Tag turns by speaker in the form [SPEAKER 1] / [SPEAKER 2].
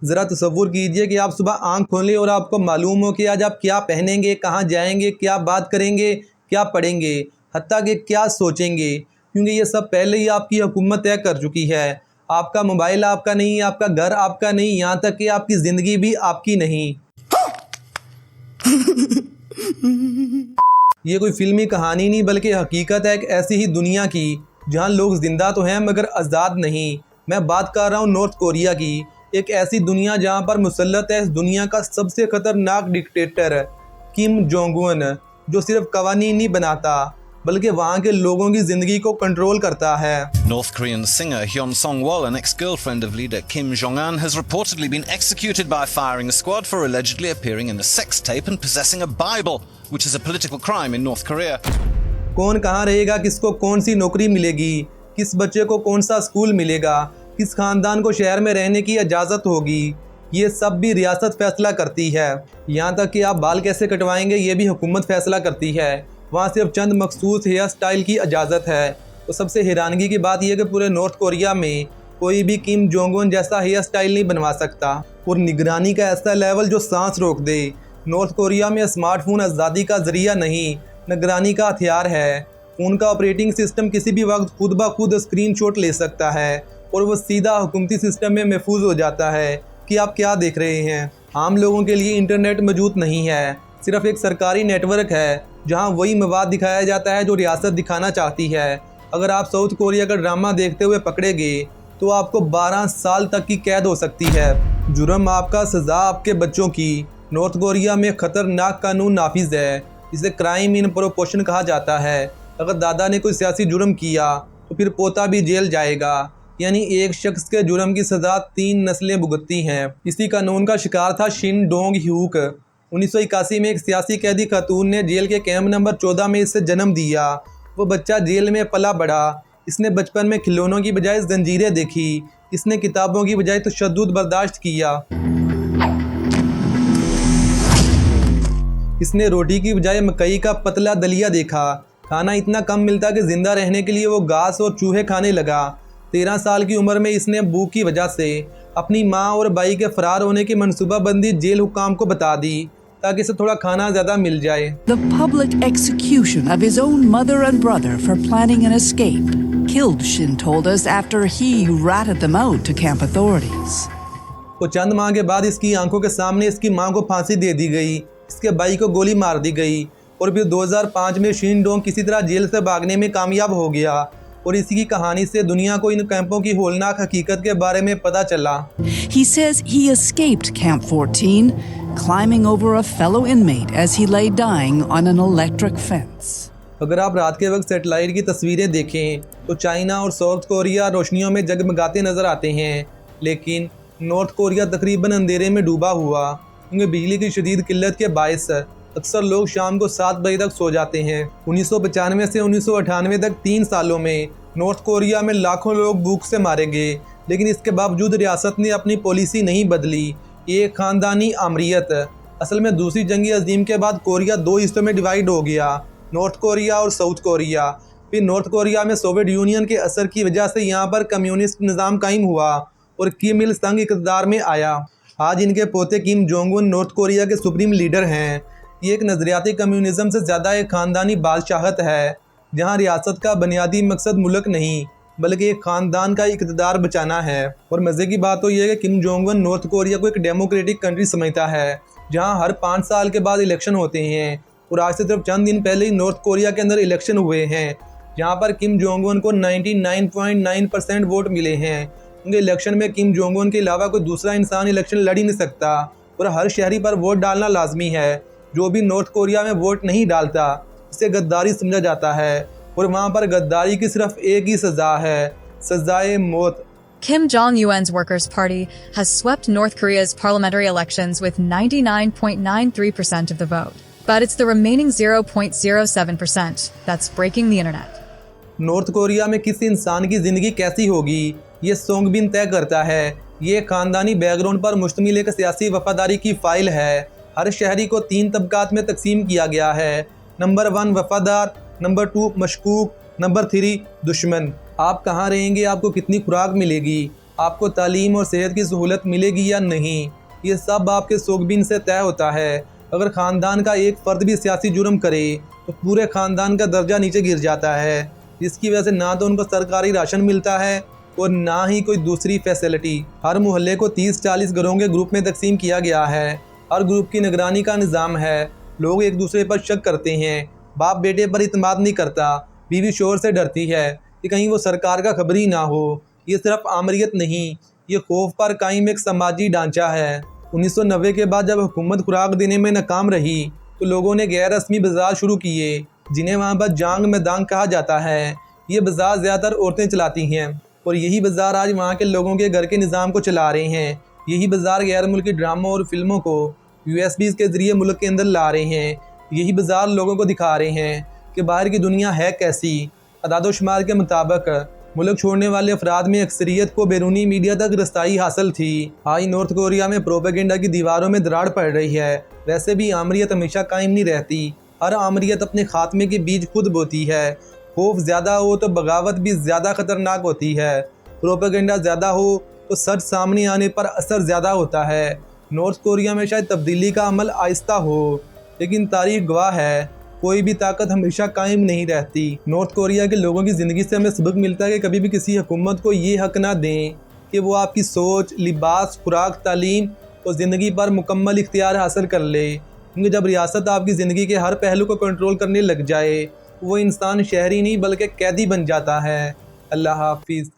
[SPEAKER 1] ज़रा तसव्वुर कीजिए कि आप सुबह आंख खोलें और आपको मालूम हो कि आज आप क्या पहनेंगे, कहाँ जाएंगे, क्या बात करेंगे, क्या पढ़ेंगे, हत्ता कि क्या सोचेंगे, क्योंकि ये सब पहले ही आपकी हुकूमत तय कर चुकी है। आपका मोबाइल आपका नहीं, आपका घर आपका नहीं, यहाँ तक कि आपकी ज़िंदगी भी आपकी नहीं। ये कोई फिल्मी कहानी नहीं बल्कि हकीकत है एक ऐसी ही दुनिया की जहाँ लोग जिंदा तो हैं मगर आज़ाद नहीं। मैं बात कर रहा हूँ नॉर्थ कोरिया की, एक ऐसी दुनिया जहाँ पर मुसल्लत है इस दुनिया का सबसे खतरनाक डिक्टेटर किम जोंग उन, जो सिर्फ कवानीन नहीं बनाता बल्कि वहाँ के लोगों की ज़िंदगी को कंट्रोल करता है।
[SPEAKER 2] North Korean singer Hyun Song-wol, an ex-girlfriend of leader Kim Jong-un, has reportedly been executed by a firing squad for allegedly appearing in a sex tape and possessing a Bible, which is a political crime in North Korea.
[SPEAKER 1] कौन कहाँ रहेगा, किसको कौन सी नौकरी मिलेगी, किस बच्चे को कौन सा स्कूल मिलेगा, किस खानदान को शहर में रहने की इजाज़त होगी, ये सब भी रियासत फैसला करती है। यहाँ तक कि आप बाल कैसे कटवाएंगे ये भी हुकूमत फैसला करती है। वहाँ सिर्फ चंद मखसूस हेयर स्टाइल की इजाज़त है। तो सबसे हैरानगी की बात यह कि पूरे नॉर्थ कोरिया में कोई भी किम जोंग उन जैसा हेयर स्टाइल नहीं बनवा सकता, और निगरानी का ऐसा लेवल जो सांस रोक दे। नॉर्थ कोरिया में स्मार्टफोन आज़ादी का ज़रिया नहीं, निगरानी का हथियार है। फ़ोन का ऑपरेटिंग सिस्टम किसी भी वक्त खुद ब खुद स्क्रीनशॉट ले सकता है और वो सीधा हुकूमती सिस्टम में महफूज हो जाता है कि आप क्या देख रहे हैं। आम लोगों के लिए इंटरनेट मौजूद नहीं है, सिर्फ एक सरकारी नेटवर्क है जहां वही मवाद दिखाया जाता है जो रियासत दिखाना चाहती है। अगर आप साउथ कोरिया का ड्रामा देखते हुए पकड़े गए तो आपको 12 साल तक की कैद हो सकती है। जुर्म आपका, सज़ा आपके बच्चों की। नॉर्थ कोरिया में ख़तरनाक कानून नाफिज है, इसे क्राइम इन प्रोपोर्शन कहा जाता है। अगर दादा ने कोई सियासी जुर्म किया तो फिर पोता भी जेल जाएगा, यानी एक शख्स के जुर्म की सज़ा 3 नस्लें भुगतती हैं। इसी कानून का शिकार था शिन डोंग ह्यूक। 1981 में एक सियासी कैदी खातून ने जेल के कैंप नंबर 14 में इससे जन्म दिया। वो बच्चा जेल में पला बढ़ा। इसने बचपन में खिलौनों की बजाय जंजीरें देखी। इसने किताबों की बजाय तशद्दुद बर्दाश्त किया। इसने रोटी की बजाय मकई का पतला दलिया देखा। खाना इतना कम मिलता कि जिंदा रहने के लिए वो घास और चूहे खाने लगा। 13 साल की उम्र में इसने भूख की वजह से अपनी माँ और भाई के फरार होने की मनसूबाबंदी जेल हुकाम को बता दी ताकि इसे थोड़ा खाना ज़्यादा मिल जाए।
[SPEAKER 3] The public execution of his own mother and brother for planning an escape killed, Shin told us, after he ratted them out to camp authorities.
[SPEAKER 1] तो चंद माह के बाद इसकी आंखों के सामने इसकी मां को फांसी दे दी गई, इसके भाई को गोली मार दी गई, और फिर 2005 में शिन डोंग किसी तरह जेल से भागने में कामयाब हो गया। और इसी की कहानी से दुनिया को इन कैंपों की होलनाक हकीकत के बारे में पता चला।
[SPEAKER 3] He says he escaped Camp 14, climbing over a fellow inmate as he lay dying on an electric fence.
[SPEAKER 1] अगर आप रात के वक्त सैटेलाइट की तस्वीरें देखें तो चाइना और साउथ कोरिया रोशनियों में जगमगाते नज़र आते हैं, लेकिन नॉर्थ कोरिया तकरीबन अंधेरे में डूबा हुआ, क्योंकि बिजली की शदीद किल्लत के बायस अक्सर लोग शाम को 7 बजे तक सो जाते हैं। 1995 से 1998 तक 3 सालों में नॉर्थ कोरिया में लाखों लोग भूख से मारे गए, लेकिन इसके बावजूद रियासत ने अपनी पॉलिसी नहीं बदली। ये खानदानी आमरीत। असल में दूसरी जंग अजीम के बाद कोरिया 2 हिस्सों में डिवाइड हो गया, नॉर्थ कोरिया और साउथ कोरिया। फिर नॉर्थ कोरिया में सोवियत यूनियन के असर की वजह से यहाँ पर कम्युनिस्ट निज़ाम कायम हुआ और किम इल संग इक़्तिदार में आया। आज इनके पोते Kim Jong Un north Korea के सुप्रीम लीडर हैं। ये एक नज़रियाती कम्युनिज़म से ज़्यादा एक ख़ानदानी बादशाहत है, जहाँ रियासत का बुनियादी मकसद मुल्क नहीं बल्कि एक ख़ानदान का इक़्तिदार बचाना है। और मज़े की बात तो ये है कि Kim Jong Un north Korea को एक डेमोक्रेटिक कंट्री समझता है, जहाँ हर 5 साल के बाद इलेक्शन होते हैं। और आज से सिर्फ चंद दिन पहले ही नॉर्थ कोरिया के अंदर इलेक्शन हुए हैं, जहाँ पर किम जोंग उन को 99.9% वोट मिले हैं। क्योंकि इलेक्शन में किम जोंग उन के अलावा कोई दूसरा इंसान इलेक्शन लड़ ही नहीं सकता, और हर शहरी पर वोट डालना लाजमी है। जो भी नॉर्थ कोरिया में वोट नहीं डालता इसे गद्दारी समझा जाता है, और वहाँ पर गद्दारी की सिर्फ एक ही सज़ा है, सज़ाए मौत।
[SPEAKER 4] Kim Jong-un's Workers' Party has swept North Korea's parliamentary elections with 99.93% of the vote. But it's the remaining 0.07% that's breaking the internet.
[SPEAKER 1] North Korea में किस इंसान की ज़िंदगी कैसी होगी ये सोंग बिन तय करता है। ये ख़ानदानी बैकग्राउंड पर मुश्तमिल एक सियासी वफादारी की फ़ाइल है। हर शहरी को 3 तबकात में तकसीम किया गया है। नंबर 1 वफादार, नंबर 2 मशकूक, नंबर 3 दुश्मन। आप कहाँ रहेंगे, आपको कितनी खुराक मिलेगी, आपको तालीम और सेहत की सहूलत मिलेगी या नहीं, ये सब आपके शौकबीन से तय होता है। अगर ख़ानदान का एक फ़र्द भी सियासी जुर्म करे तो पूरे ख़ानदान का दर्जा नीचे गिर जाता है, जिसकी वजह से ना तो उनको सरकारी राशन मिलता है और ना ही कोई दूसरी फैसिलिटी। हर मोहल्ले को 30-40 घरों के ग्रुप में तकसीम किया गया है। हर ग्रुप की निगरानी का निज़ाम है। लोग एक दूसरे पर शक करते हैं। बाप बेटे पर इत्मीनान नहीं करता। बीवी शोहर से डरती है कि कहीं वो सरकार का खबरी ना हो। ये सिर्फ आमरीत नहीं, ये खौफ पर कायम एक समाजी ढांचा है। 1990 के बाद जब हुकूमत खुराक देने में नाकाम रही तो लोगों ने गैर रस्मी बाजार शुरू किए, जिन्हें वहाँ पर जांग में दांग कहा जाता है। ये बाजार ज़्यादातर औरतें चलाती हैं और यही बाजार आज वहाँ के लोगों के घर के निज़ाम को चला रहे हैं। यही बाजार गैर मुल्की ड्रामों और फिल्मों को USB के ज़रिए मुल्क के अंदर ला रहे हैं। यही बाजार लोगों को दिखा रहे हैं कि बाहर की दुनिया है कैसी। अदाद-ओ-शुमार के मुताबिक मुल्क छोड़ने वाले अफराद में अक्सरियत को बैरूनी मीडिया तक रसाई हासिल थी। आज नॉर्थ कोरिया में प्रोपेगेंडा की दीवारों में दरार पड़ रही है। वैसे भी आमरीत हमेशा कायम नहीं रहती। हर आमरीत अपने खात्मे के बीज खुद बोती है। खौफ ज़्यादा हो तो बगावत भी ज़्यादा ख़तरनाक होती है। प्रोपेगेंडा ज़्यादा हो तो सच सामने आने पर असर ज़्यादा होता है। नॉर्थ कोरिया में शायद तब्दीली का अमल आहिस्ता हो, लेकिन तारीख गवाह है कोई भी ताकत हमेशा कायम नहीं रहती। नॉर्थ कोरिया के लोगों की ज़िंदगी से हमें सबक मिलता है कि कभी भी किसी हुकूमत को ये हक ना दें कि वो आपकी सोच, लिबास, खुराक, तालीम और ज़िंदगी पर मुकम्मल इख्तियार हासिल कर ले। क्योंकि जब रियासत आपकी ज़िंदगी के हर पहलू को कंट्रोल करने लग जाए, वो इंसान शहरी नहीं बल्कि कैदी बन जाता है। अल्लाह हाफिज़।